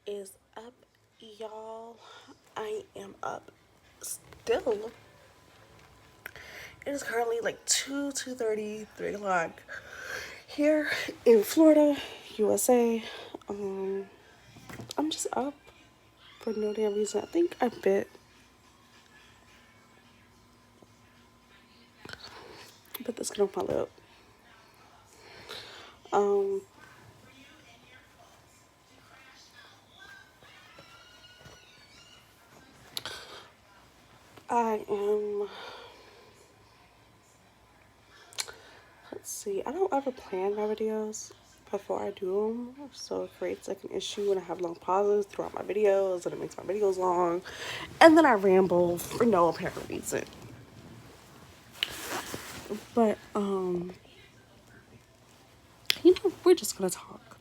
Is up, y'all? I am up still. It is currently like 2:30, 3 o'clock here in Florida, USA. Um, I'm just up for no damn reason. I think I bit the skin off my lip. Um, I am. Let's see. I don't ever plan my videos before I do them, so it creates like an issue when I have long pauses throughout my videos, and it makes my videos long, and then I ramble for no apparent reason. But we're just gonna talk.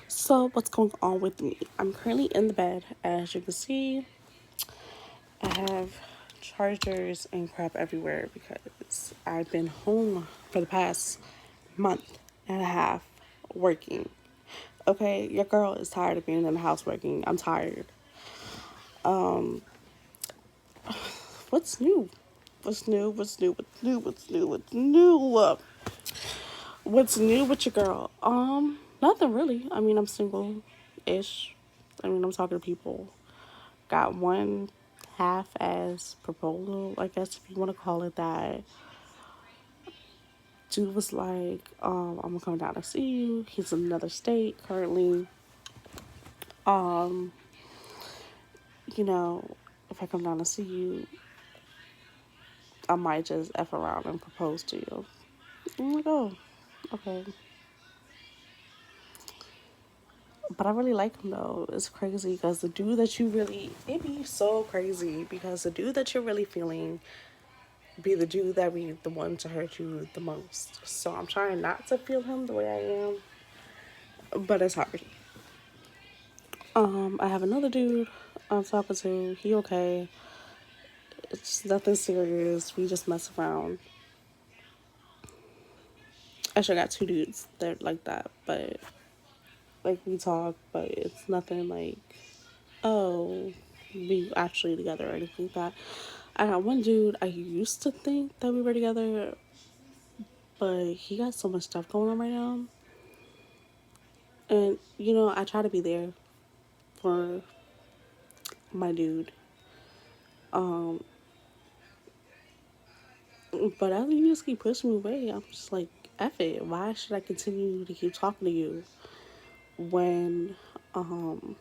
So what's going on with me? I'm currently in the bed, as you can see. I have chargers and crap everywhere because I've been home for the past month and a half working. Okay, your girl is tired of being in the house working. I'm tired. What's new? What's new? What's new? What's new? What's new? What's new? What's new with your girl? Nothing really. I mean, I'm single ish. I mean, I'm talking to people. Got one half as proposal, I guess if you want to call it that. Dude was like, I'm gonna come down to see you. He's in another state currently. Um, you know, if I come down to see you, I might just F around and propose to you. I'm like, oh, okay. But I really like him though. It's crazy because the dude that you really, it be so crazy because the dude that you're really feeling be the dude that be the one to hurt you the most. So I'm trying not to feel him the way I am, but it's hard. I have another dude I'm talking to. He okay. It's nothing serious. We just mess around. Actually, I got two dudes that like that, but like we talk, but it's nothing like, oh, we actually together or anything like that. I got one dude I used to think that we were together, but he got so much stuff going on right now. And I try to be there for my dude. Um, but as you just keep pushing me away, I'm just like, F it. Why should I continue to keep talking to you when um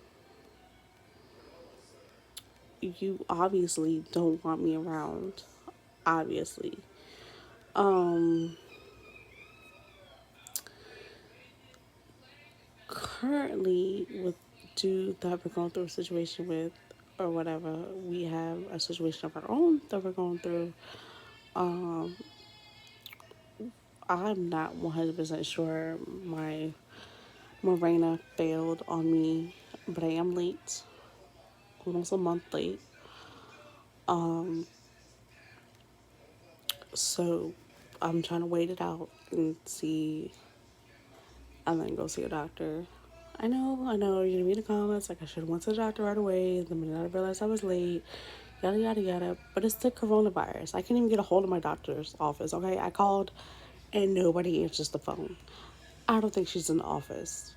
you obviously don't want me around? Obviously. Um Currently with dude that we're going through a situation with or whatever, we have a situation of our own that we're going through. Um I'm not 100% sure my Morena failed on me, but I am late, almost a month late. Um, so I'm trying to wait it out and see, and then go see a doctor. I know, you're gonna be in the comments like I should have went to the doctor right away. The minute I realized I was late, yada yada yada. But it's the coronavirus. I can't even get a hold of my doctor's office. Okay, I called, and nobody answers the phone. I don't think she's in the office.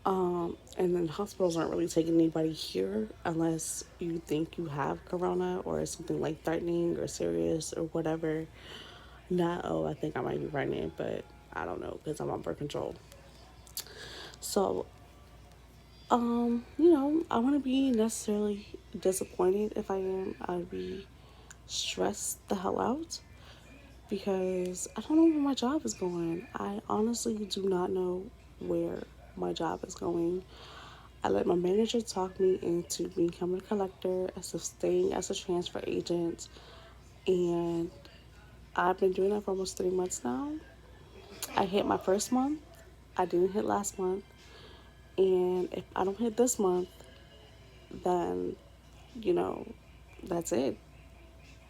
And then hospitals aren't really taking anybody here unless you think you have corona or it's something like threatening or serious or whatever. Not, oh, I think I might be pregnant, but I don't know because I'm on birth control. So, I wouldn't be necessarily disappointed if I am. I'd be stressed the hell out because I don't know where my job is going. I honestly do not know where my job is going. I let my manager talk me into becoming a collector, as of staying as a transfer agent, and I've been doing that for almost 3 months now. I hit my first month. I didn't hit last month, and if I don't hit this month, then you know that's it.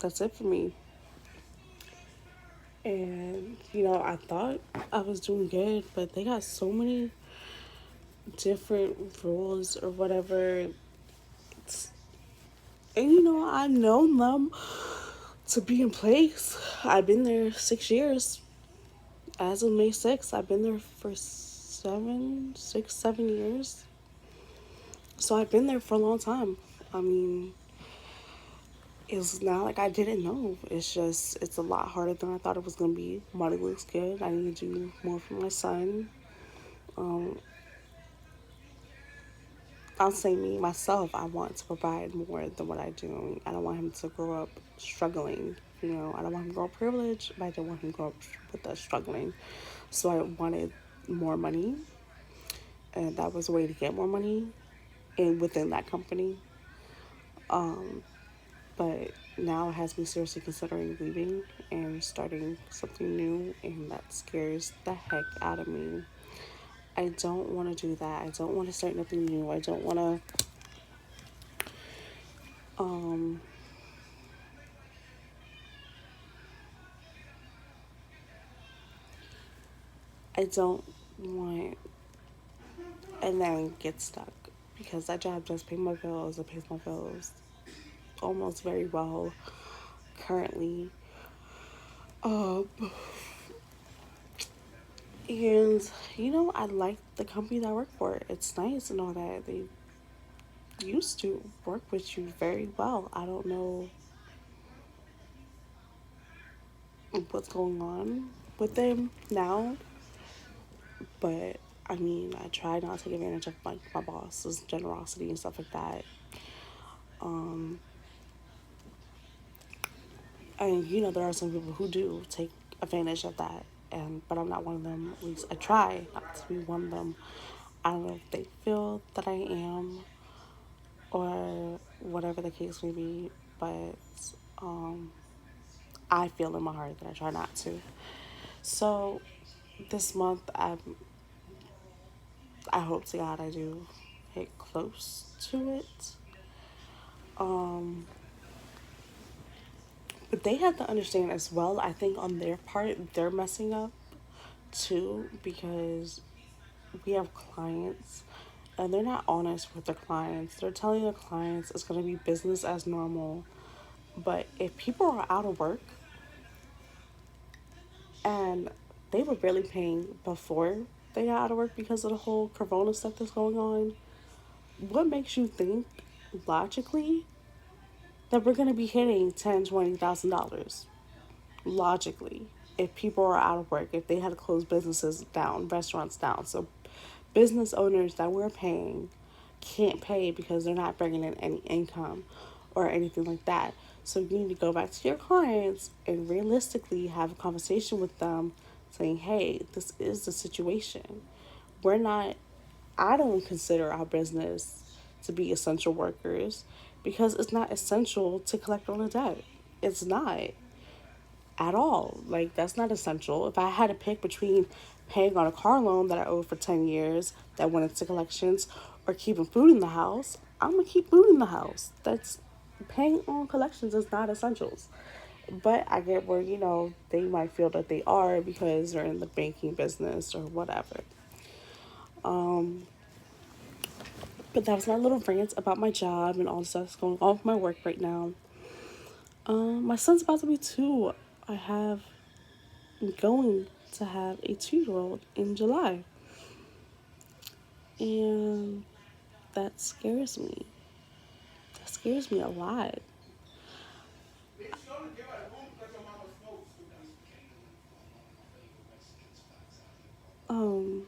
That's it for me. And I thought I was doing good, but they got so many different rules or whatever. And you know, I've known them to be in place. I've been there 6 years. As of May 6th, I've been there for 7 years. So I've been there for a long time. I mean, it's not like I didn't know. It's just, it's a lot harder than I thought it was going to be. Money looks good. I need to do more for my son. Um, I'll say me, myself, I want to provide more than what I do. I don't want him to grow up struggling. You know, I don't want him to grow up privileged, but I don't want him to grow up with us struggling. So I wanted more money, and that was a way to get more money and within that company. But now it has me seriously considering leaving and starting something new, and that scares the heck out of me. I don't want to do that. I don't want to start nothing new. I don't want to um I don't want and then get stuck because that job does pay my bills. It pays my bills almost very well currently. Um, and you know, I like the company that I work for. It's nice and all that. They used to work with you very well. I don't know what's going on with them now, but I mean, I try not to take advantage of like my boss's generosity and stuff like that. Um, and you know, there are some people who do take advantage of that, and but I'm not one of them. At least I try not to be one of them. I don't know if they feel that I am, or whatever the case may be, but um, I feel in my heart that I try not to. So this month, I hope to God I do hit close to it. Um, but they have to understand as well. I think on their part, they're messing up too because we have clients and they're not honest with their clients. They're telling their clients it's going to be business as normal. But if people are out of work and they were barely paying before they got out of work because of the whole corona stuff that's going on, what makes you think logically that we're going to be hitting $10,000, $20,000 logically if people are out of work, if they had to close businesses down, restaurants down. So business owners that we're paying can't pay because they're not bringing in any income or anything like that. So you need to go back to your clients and realistically have a conversation with them saying, hey, this is the situation. We're not, I don't consider our business to be essential workers because it's not essential to collect on a debt. It's not at all. Like, that's not essential. If I had to pick between paying on a car loan that I owed for 10 years that went into collections or keeping food in the house, I'm going to keep food in the house. That's paying on collections is not essentials. But I get where, you know, they might feel that they are because they're in the banking business or whatever. Um, but that was my little rant about my job and all the stuff that's going on with my work right now. My son's about to be 2. I have going to have a 2-year-old in July. And that scares me. That scares me a lot. Um,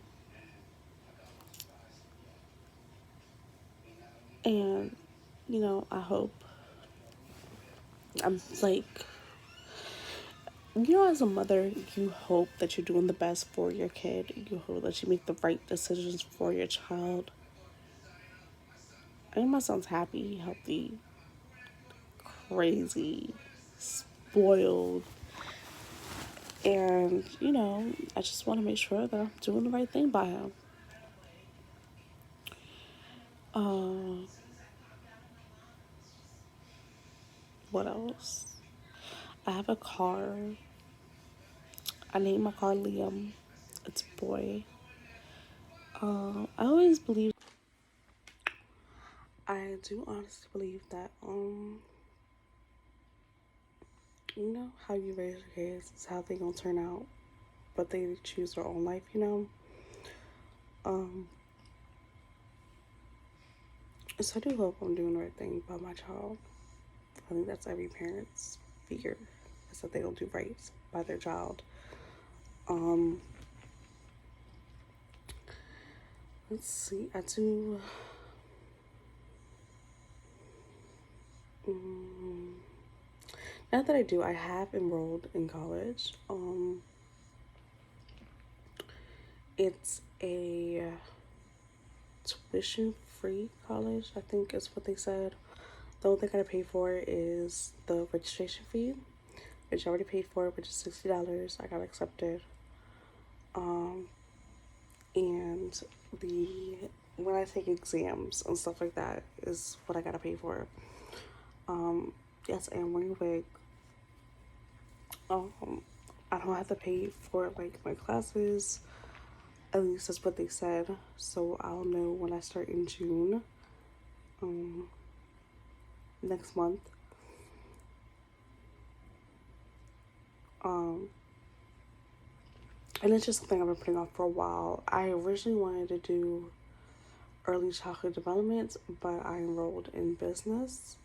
and, you know, I hope, I'm like, you know, as a mother, you hope that you're doing the best for your kid. You hope that you make the right decisions for your child. I think my son's happy, healthy, crazy, spoiled. And, you know, I just want to make sure that I'm doing the right thing by him. Uh, what else? I have a car. I named my car Liam. It's a boy. I always believe, I do honestly believe that, you know, how you raise your kids is how they gonna turn out, but they choose their own life, you know. Um, so I do hope I'm doing the right thing by my child. I think that's every parent's fear, is that they don't do right by their child. Um, let's see, I do. Um, Now that I do, I have enrolled in college. It's a tuition free college, I think is what they said. The only thing I gotta pay for is the registration fee, which I already paid for, which is $60. I got accepted. Um, and the when I take exams and stuff like that is what I gotta pay for. Yes, I am wearing a wig. I don't have to pay for like my classes. At least that's what they said. So I'll know when I start in June, next month. Um, and it's just something I've been putting off for a while. I originally wanted to do early childhood development, but I enrolled in business.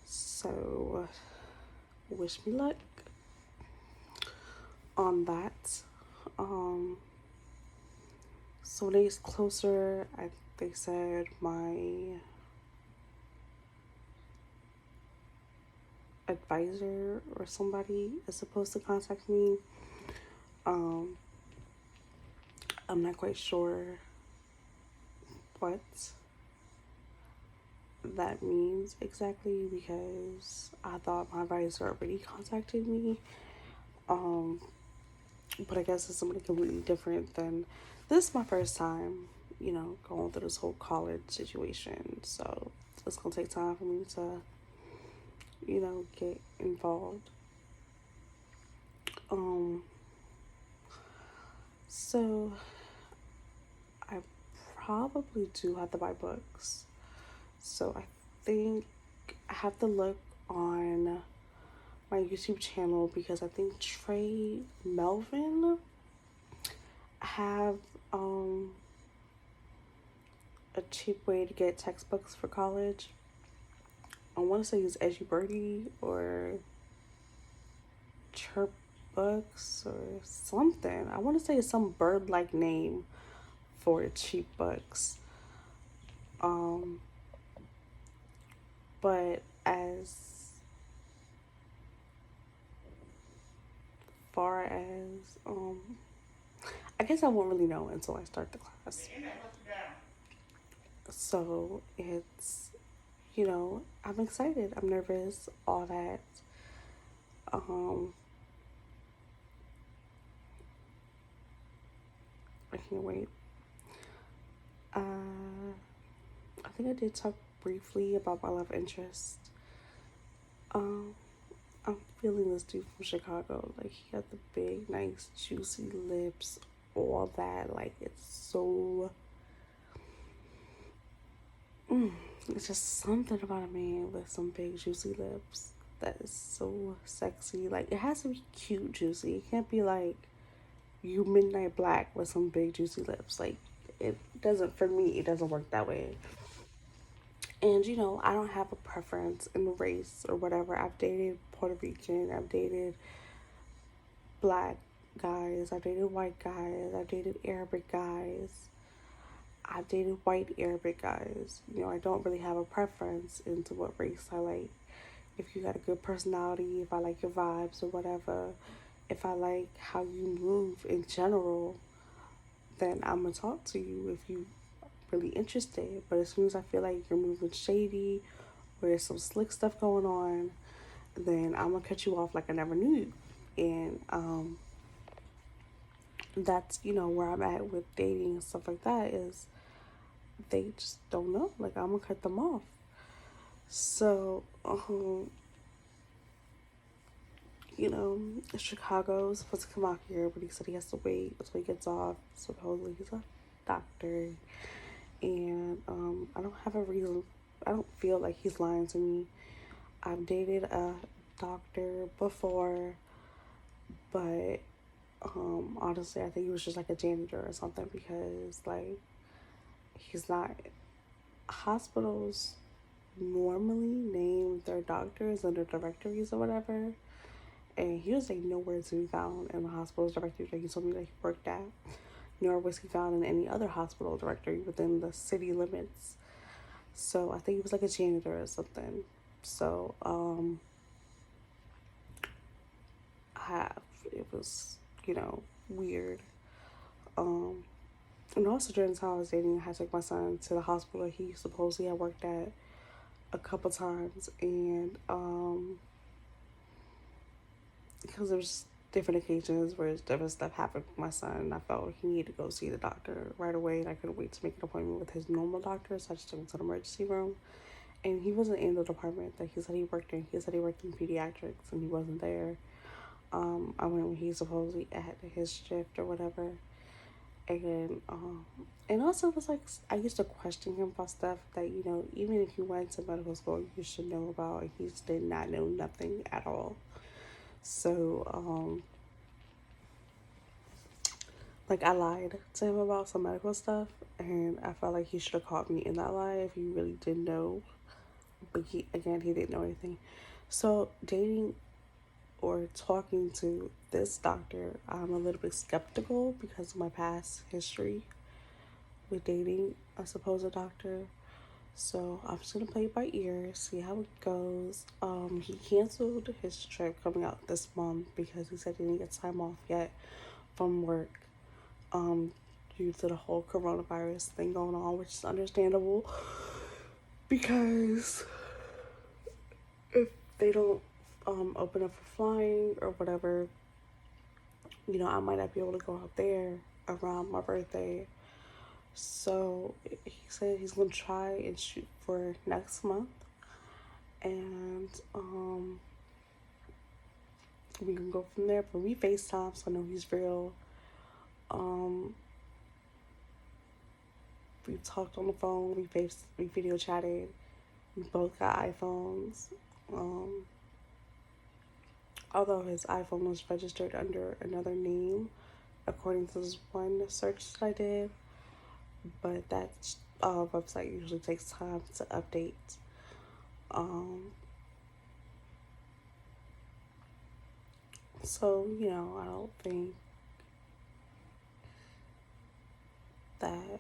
So wish me luck on that. Um, so when it gets closer, they said my advisor or somebody is supposed to contact me. Um, I'm not quite sure what that means exactly because I thought my advisor already contacted me. But I guess it's somebody completely different than this is my first time, you know, going through this whole college situation. So it's gonna take time for me to, you know, get involved. Um so I probably do have to buy books. So I think I have to look on my YouTube channel because I think Trey Melvin have a cheap way to get textbooks for college. I want to say it's Edgy Birdie or Chirp Books or something. I want to say it's some bird like name for cheap books. Um, but as far as I guess I won't really know until I start the class. So it's, you know, I'm excited, I'm nervous, all that. Um, I can't wait. I think I did talk briefly about my love interest. Um, I'm feeling this dude from Chicago. Like, he got the big, nice, juicy lips, all that. Like, it's so. It's just something about a man with some big, juicy lips that is so sexy. Like, it has to be cute, juicy. It can't be like you midnight black with some big, juicy lips. Like, it doesn't, for me, it doesn't work that way. And you know, I don't have a preference in race or whatever. I've dated Puerto Rican, I've dated black guys, I've dated white guys, I've dated Arabic guys, I've dated white Arabic guys. You know, I don't really have a preference into what race I like. If you got a good personality, if I like your vibes or whatever, if I like how you move in general, then I'm gonna talk to you if you really interested. But as soon as I feel like you're moving shady or there's some slick stuff going on, then I'm gonna cut you off like I never knew you. And that's, you know, where I'm at with dating and stuff like that is they just don't know. Like, I'm gonna cut them off. So, you know, Chicago's supposed to come out here, but he said he has to wait until he gets off. Supposedly he's a doctor, and I don't have a reason. I don't feel like he's lying to me. I've dated a doctor before, but honestly, I think he was just like a janitor or something, because like he's not. Hospitals normally name their doctors in their directories or whatever, and he was like nowhere to be found in the hospital's directory that he told me that he worked at, nor was he found in any other hospital directory within the city limits. So I think he was like a janitor or something. So have it was, weird. Um and also during the time I was dating, I had to take my son to the hospital that he supposedly had worked at a couple times, and because there was different occasions where different stuff happened with my son, and I felt he needed to go see the doctor right away, and I couldn't wait to make an appointment with his normal doctor, so I just took him to the emergency room. And he wasn't in the department that he said he worked in. He said he worked in pediatrics, and he wasn't there. I went when he supposedly at his shift or whatever, and also it was like I used to question him about stuff that even if you went to medical school, you should know about, and he just did not know nothing at all. So like I lied to him about some medical stuff, and I felt like he should have caught me in that lie if he really didn't know. But he didn't know anything. So dating or talking to this doctor, I'm a little bit skeptical because of my past history with dating a supposed doctor. So I'm just gonna play it by ear, see how it goes. He canceled his trip coming out this month because he said he didn't get time off yet from work, due to the whole coronavirus thing going on, which is understandable because if they don't open up for flying or whatever, I might not be able to go out there around my birthday. So he said he's gonna try and shoot for next month, and we can go from there. But we FaceTime, so I know he's real. We talked on the phone. We video chatted. We both got iPhones. Although his iPhone was registered under another name, according to this one search that I did, but that website usually takes time to update. So I don't think that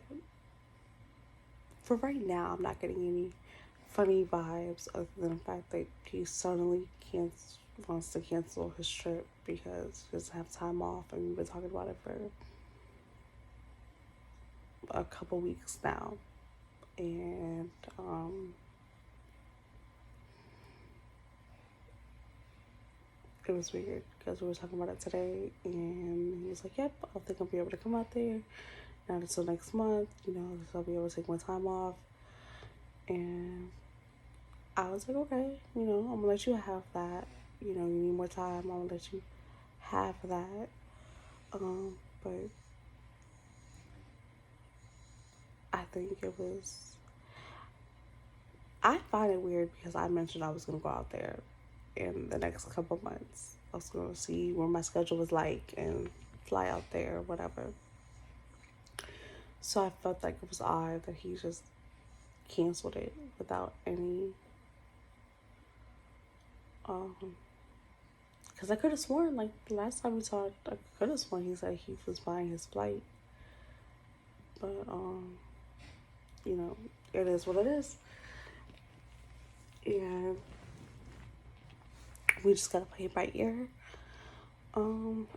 for right now I'm not getting any funny vibes other than the fact that he suddenly wants to cancel his trip because he doesn't have time off, and we've been talking about it for a couple weeks now. And it was weird because we were talking about it today, and he was like, yep, I think I'll be able to come out there not until next month, I'll be able to take my time off. And I was like, okay, I'm gonna let you have that. You need more time, I'm gonna let you have that. But I think I find it weird because I mentioned I was gonna go out there in the next couple months. I was gonna see what my schedule was like and fly out there or whatever. So I felt like it was odd that he just canceled it without any because I could have sworn, like, the last time we talked, I could have sworn he said he was buying his flight. But it is what it is. And we just gotta play it by ear. As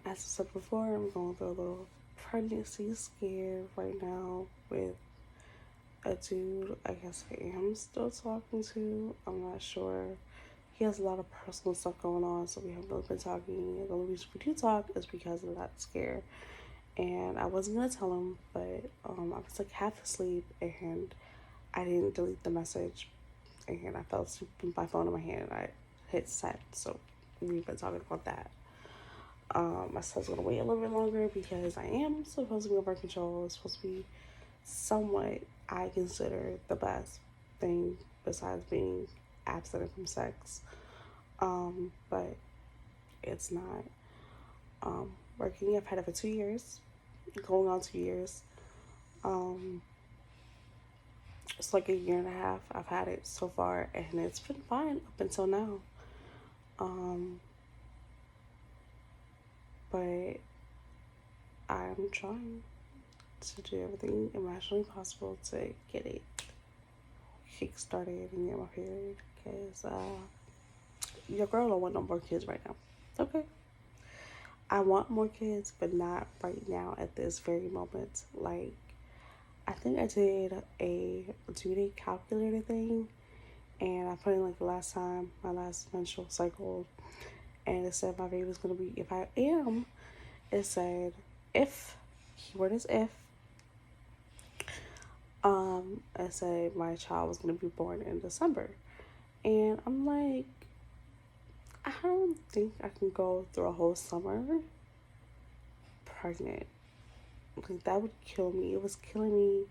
I said before, I'm going through a little pregnancy scare right now with a dude I guess I am still talking to. I'm not sure. He has a lot of personal stuff going on, so we haven't really been talking. The only reason we do talk is because of that scare. And I wasn't gonna tell him, but I was like half asleep and I didn't delete the message, and I fell asleep with my phone in my hand and I hit send. So we've been talking about that. I said I was gonna wait a little bit longer because I am supposed to be on birth control. It's supposed to be somewhat I consider the best thing besides being abstinent from sex. But it's not. Working, I've had it for 2 years, going on 2 years. Um, it's like a year and a half I've had it so far, and it's been fine up until now. Um, but I'm trying to do everything imaginably possible to get it kick started and get my period, because your girl don't want no more kids right now. Okay. I want more kids, but not right now at this very moment. Like, I think I did a due date calculator thing, and I put in like the last time, my last menstrual cycle, and it said my baby was gonna be, if I am, it said if, keyword is if, I said my child was gonna be born in December. And I'm like, I don't think I can go through a whole summer pregnant. Like, that would kill me. It was killing me.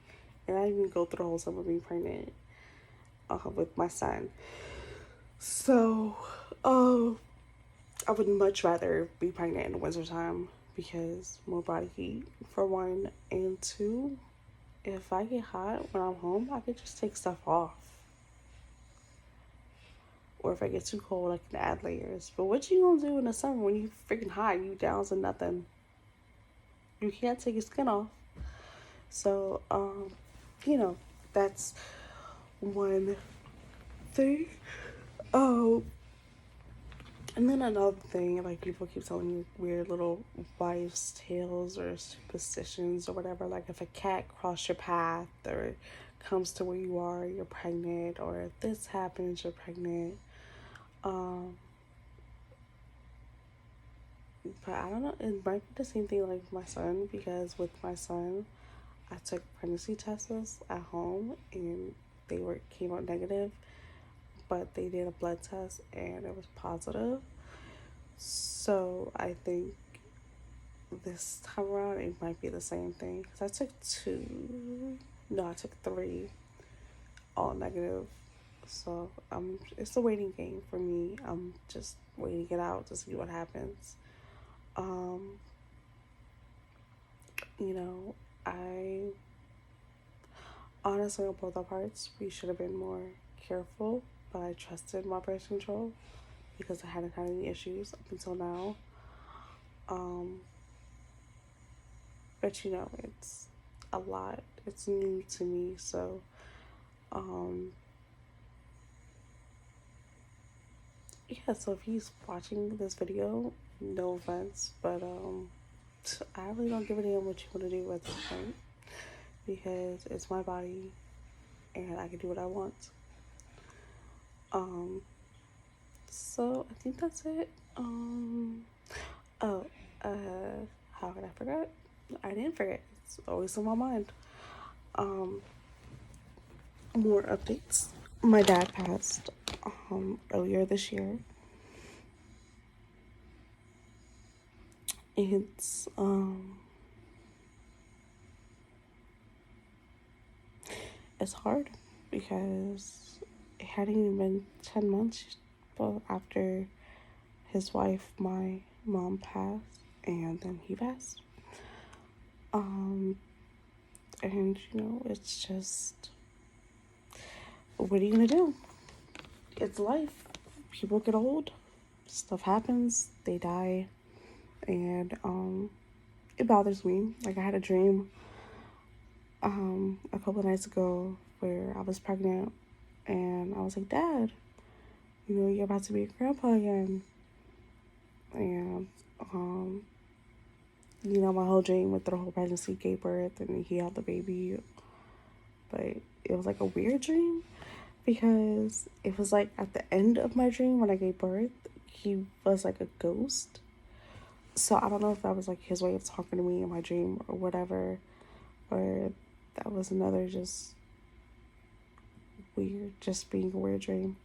And I didn't even go through the whole summer being pregnant with my son. So, I would much rather be pregnant in the wintertime because more body heat, for one. And two, if I get hot when I'm home, I could just take stuff off. Or if I get too cold, I can add layers. But what you gonna do in the summer when you freaking hot? You down to nothing. You can't take your skin off. So, that's one thing. Oh, and then another thing, like, people keep telling you weird little wives' tales or superstitions or whatever. Like, if a cat crossed your path or comes to where you are, you're pregnant, or if this happens, you're pregnant. But I don't know, it might be the same thing like my son, because with my son, I took pregnancy tests at home and they came out negative, but they did a blood test and it was positive. So I think this time around it might be the same thing, because I took I took 3, all negative. So it's a waiting game for me. I'm just waiting it out to see what happens. I honestly, on both our parts, we should have been more careful, but I trusted my birth control because I hadn't had any issues up until now. But it's a lot. It's new to me, so yeah. So if he's watching this video, no offense, but I really don't give a damn what you want to do at this point, because it's my body and I can do what I want. So I think that's it. How could I forget? I didn't forget. It's always on my mind. More updates. My dad passed earlier this year. It's hard because it hadn't even been 10 months after his wife, my mom, passed, and then he passed. And it's just, what are you gonna do? It's life. People get old, stuff happens, they die, and it bothers me. Like, I had a dream a couple of nights ago where I was pregnant, and I was like, Dad, you're about to be a grandpa again. And my whole dream with the whole pregnancy gave birth and he had the baby, but it was like a weird dream because it was like at the end of my dream when I gave birth, he was like a ghost. So I don't know if that was like his way of talking to me in my dream or whatever, or that was another just being a weird dream.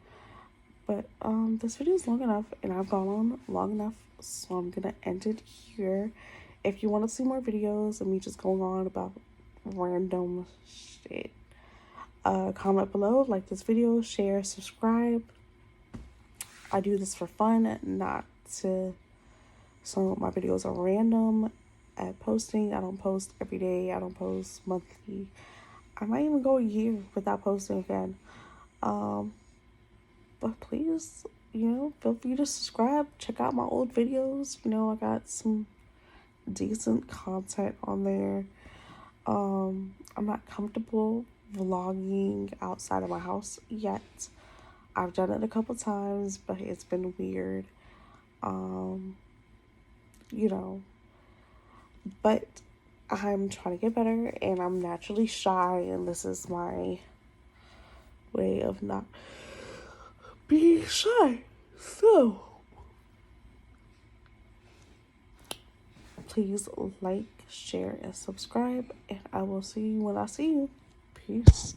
But this video is long enough and I've gone on long enough, so I'm gonna end it here. If you want to see more videos of me just going on about random shit. Comment below, like this video, share, subscribe. I do this for fun, not to. Some of my videos are random at posting. I don't post every day. I don't post monthly. I might even go a year without posting again. But please, feel free to subscribe. Check out my old videos. I got some decent content on there. I'm not comfortable vlogging outside of my house yet. I've done it a couple times, but it's been weird. But I'm trying to get better, and I'm naturally shy, and this is my way of not being shy. So, please like, share, and subscribe, and I will see you when I see you. Peace.